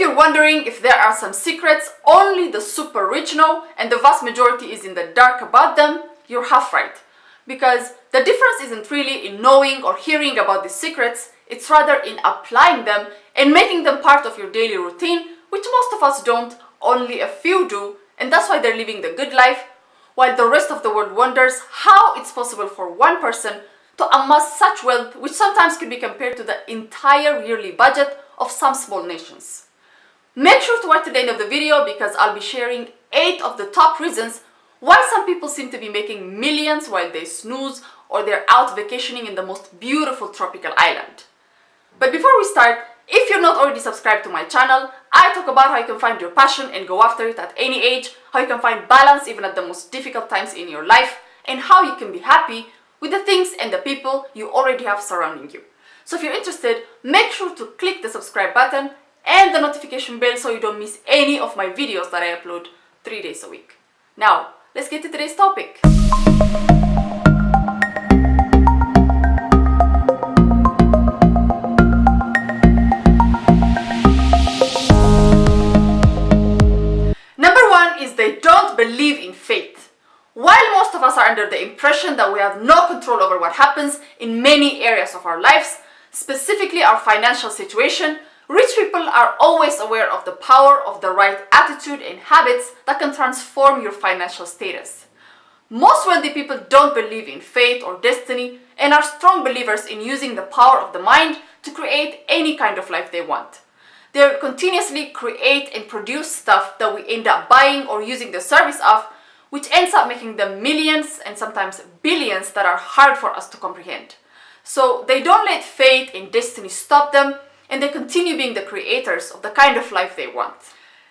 you're wondering if there are some secrets only the super rich know and the vast majority is in the dark about them, you're half right. Because the difference isn't really in knowing or hearing about these secrets, it's rather in applying them and making them part of your daily routine, which most of us don't, only a few do, and that's why they're living the good life, while the rest of the world wonders how it's possible for one person to amass such wealth, which sometimes could be compared to the entire yearly budget of some small nations. Make sure to watch to the end of the video because I'll be sharing 8 of the top reasons why some people seem to be making millions while they snooze or they're out vacationing in the most beautiful tropical island. But before we start, if you're not already subscribed to my channel, I talk about how you can find your passion and go after it at any age, how you can find balance even at the most difficult times in your life, and how you can be happy with the things and the people you already have surrounding you. So if you're interested, make sure to click the subscribe button and the notification bell so you don't miss any of my videos that I upload 3 days a week. Now, let's get to today's topic. Number 1 is they don't believe in fate. While most of us are under the impression that we have no control over what happens in many areas of our lives, specifically our financial situation, rich people are always aware of the power of the right attitude and habits that can transform your financial status. Most wealthy people don't believe in fate or destiny and are strong believers in using the power of the mind to create any kind of life they want. They continuously create and produce stuff that we end up buying or using the service of, which ends up making them millions and sometimes billions that are hard for us to comprehend. So they don't let fate and destiny stop them, and they continue being the creators of the kind of life they want.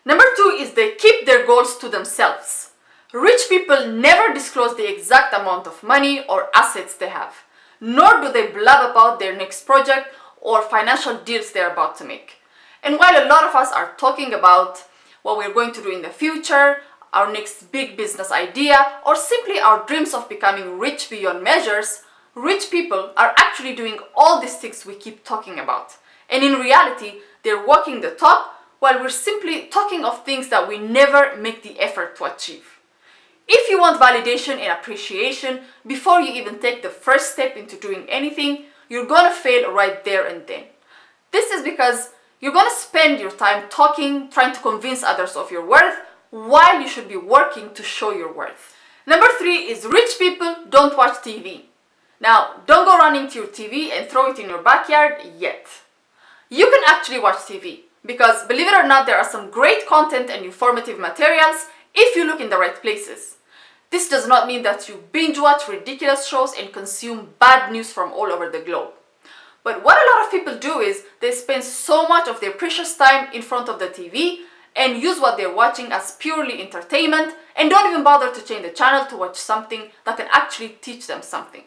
Number 2 is they keep their goals to themselves. Rich people never disclose the exact amount of money or assets they have, nor do they blab about their next project or financial deals they're about to make. And while a lot of us are talking about what we're going to do in the future, our next big business idea, or simply our dreams of becoming rich beyond measures, rich people are actually doing all these things we keep talking about. And in reality, they're walking the talk while we're simply talking of things that we never make the effort to achieve. If you want validation and appreciation before you even take the first step into doing anything, you're gonna fail right there and then. This is because you're gonna spend your time talking, trying to convince others of your worth, while you should be working to show your worth. Number 3 is rich people don't watch TV. Now, don't go running to your TV and throw it in your backyard yet. You can actually watch TV because, believe it or not, there are some great content and informative materials if you look in the right places. This does not mean that you binge watch ridiculous shows and consume bad news from all over the globe. But what a lot of people do is they spend so much of their precious time in front of the TV and use what they're watching as purely entertainment and don't even bother to change the channel to watch something that can actually teach them something.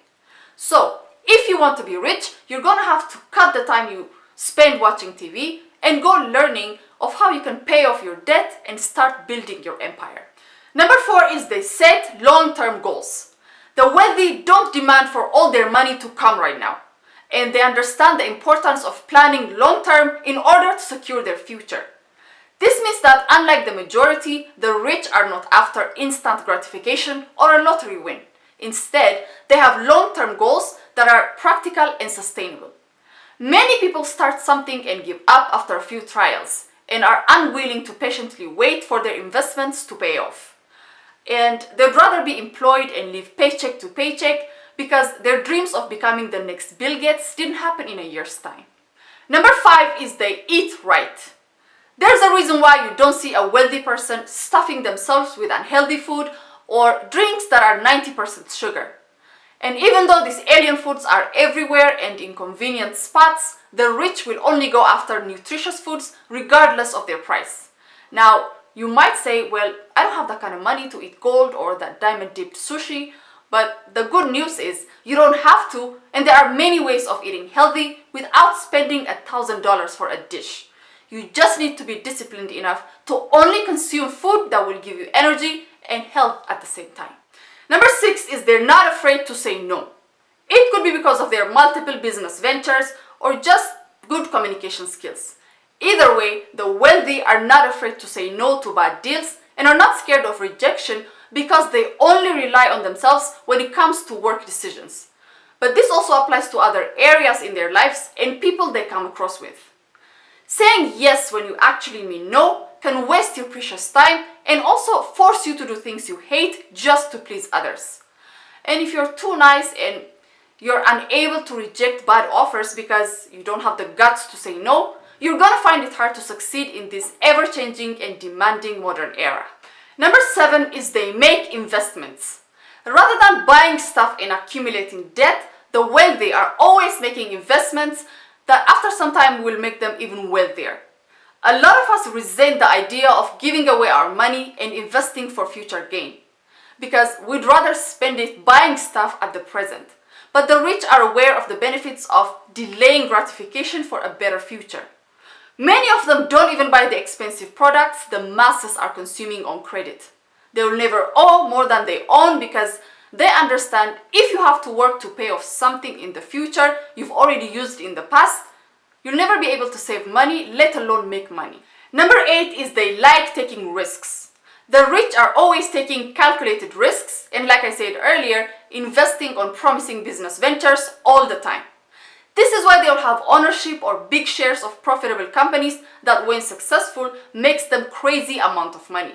So, if you want to be rich, you're gonna have to cut the time you spend watching TV and go learning of how you can pay off your debt and start building your empire. Number 4 is they set long-term goals. The wealthy don't demand for all their money to come right now, and they understand the importance of planning long-term in order to secure their future. This means that unlike the majority, the rich are not after instant gratification or a lottery win. Instead, they have long-term goals that are practical and sustainable. Many people start something and give up after a few trials and are unwilling to patiently wait for their investments to pay off. And they'd rather be employed and live paycheck to paycheck because their dreams of becoming the next Bill Gates didn't happen in a year's time. Number 5 is they eat right. There's a reason why you don't see a wealthy person stuffing themselves with unhealthy food or drinks that are 90% sugar. And even though these alien foods are everywhere and in convenient spots, the rich will only go after nutritious foods regardless of their price. Now, you might say, well, I don't have that kind of money to eat gold or that diamond-dipped sushi, but the good news is you don't have to, and there are many ways of eating healthy without spending $1,000 for a dish. You just need to be disciplined enough to only consume food that will give you energy and health at the same time. Number 6 is they're not afraid to say no. It could be because of their multiple business ventures or just good communication skills. Either way, the wealthy are not afraid to say no to bad deals and are not scared of rejection because they only rely on themselves when it comes to work decisions. But this also applies to other areas in their lives and people they come across with. Saying yes when you actually mean no can waste your precious time and also force you to do things you hate just to please others. And if you're too nice and you're unable to reject bad offers because you don't have the guts to say no, you're gonna find it hard to succeed in this ever-changing and demanding modern era. Number 7 is they make investments. Rather than buying stuff and accumulating debt, the wealthy are always making investments that after some time will make them even wealthier. A lot of us resent the idea of giving away our money and investing for future gain because we'd rather spend it buying stuff at the present. But the rich are aware of the benefits of delaying gratification for a better future. Many of them don't even buy the expensive products the masses are consuming on credit. They will never owe more than they own because they understand if you have to work to pay off something in the future you've already used in the past, you'll never be able to save money, let alone make money. Number 8 is they like taking risks. The rich are always taking calculated risks and, like I said earlier, investing on promising business ventures all the time. This is why they'll have ownership or big shares of profitable companies that, when successful, makes them crazy amount of money.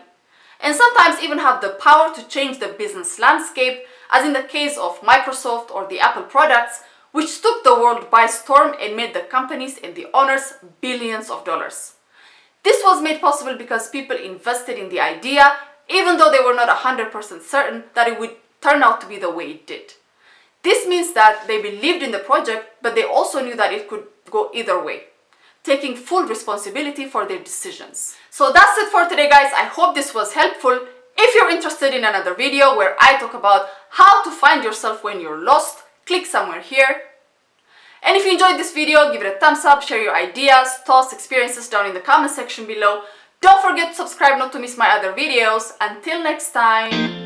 And sometimes even have the power to change the business landscape, as in the case of Microsoft or the Apple products, which took the world by storm and made the companies and the owners billions of dollars. This was made possible because people invested in the idea, even though they were not 100% certain that it would turn out to be the way it did. This means that they believed in the project, but they also knew that it could go either way, taking full responsibility for their decisions. So that's it for today, guys. I hope this was helpful. If you're interested in another video where I talk about how to find yourself when you're lost, click somewhere here. And if you enjoyed this video, give it a thumbs up, share your ideas, thoughts, experiences down in the comment section below. Don't forget to subscribe not to miss my other videos. Until next time.